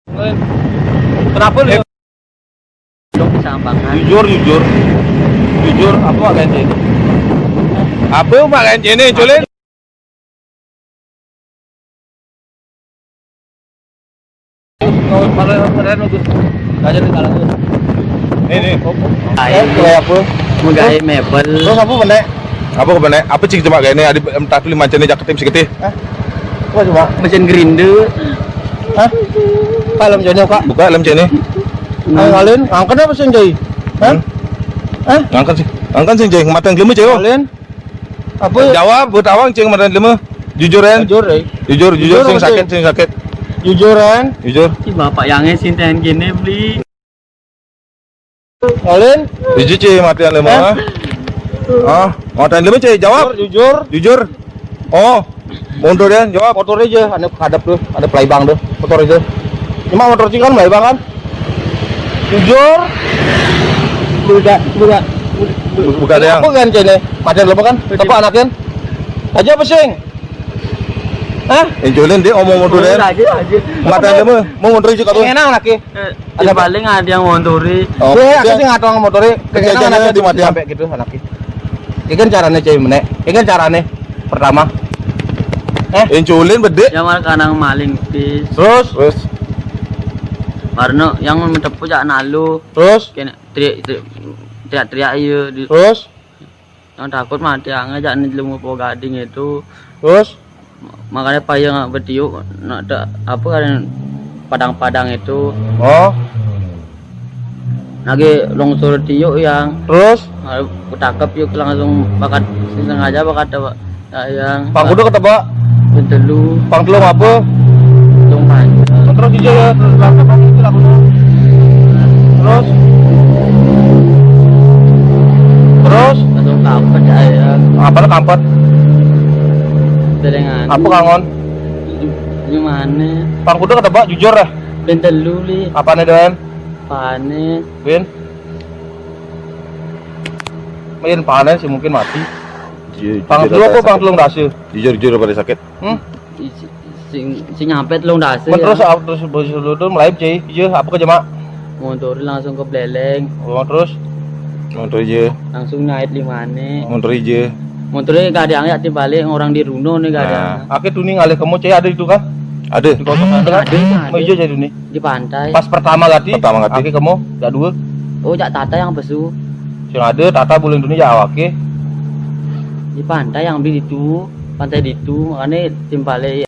Kenapa lu? Dong kesambangan. Jujur, apa mak ganti? Apa mak ganti ini, Culin? Kau pada keren itu. Kajar di kalang itu. Ini. Kayak apa? Menggait mebel. Terus apa benek? Apa benek? Apa cing cuma kayak ini? Ada tapi lima jenis jaket tim sikit. Apa coba? Mesin grinder. Hah? Kalau macam ni kak? Buka dalam macam ni. Kalian angkat apa sih jai? Hah? Angkat sih jai. Mata yang lima cewek. Kalian? Apa? Jawab. Buat awang ceng mata yang lima. Jujuran. Jujur sing sakit. Jujuran. Jujur. Si bapak yangnya sinten gini beli. Kalian? Jujur ceng mata yang lima. Mata yang lima ceng jawab. Jujur. Oh. Motor dia jawab. Motor aja. Ada hadap tuh. Ada pelaybang tuh. Motor aja. Cuma motor cing kan pelaybang kan? Jujur. Bukan yang. Apa kan cene? Macam apa kan? Apa anaknya? Aja apa sing? Hah? Julin dia omong motor dia. Mata dia mau motor aja kata. Enak anaknya. Ada paling ada yang motori. Oh, aku sih ngatong motornya. Kayaknya anaknya di mati sampai gitu anaknya. Ini kan caranya cewek menek. Ini kan caranya pertama. Inculin bede. Yang malah kanang maling bis. Terus. Karena yang mentepu jak nalu. Terus. Kena teriak iya. Terus. Yang takut mati angin jak nilmu po gading itu. Terus. Makanya payah bertiup nak ada apa kan padang-padang itu. Oh. Lagi longsor tiup yang. Terus. Aku tangkap yuk langsung bakat sengaja bakat yang. Pang kudu kata Pak. Bentelu. Pang telung apa? Tung panjang. Terus hijau ya. Terus. Langsung kampet ya. Apa lah kampet? Telengan. Apa kangon? Gimana? Pang kudu kata Pak jujur ya. Bentelu li. Apa nih Dan? Panen. Main panen sih mungkin mati. Pang telung apa pang telung dasi? Jujur pada sakit. Sing nyampe telung dasi. Terus tuh mulai cuy. Iya apa ke jemaah? Motor langsung ke beleng. Oh terus. Motor aja. Langsung naik limane. Motor aja. Motornya gak ada angin balik orang di Runo nih gak ada. Akhirnya tuning alih kamu cuy ada itu kan? Ada. Di kosong ada. Mau hijau jadi nih. Di pantai. Pas pertama gati. Akhirnya kamu gak dua. Oh jak tata yang besu. Yang ada tata bulan dunia ya awake. Di pantai yang beli itu, pantai itu makanya tim balik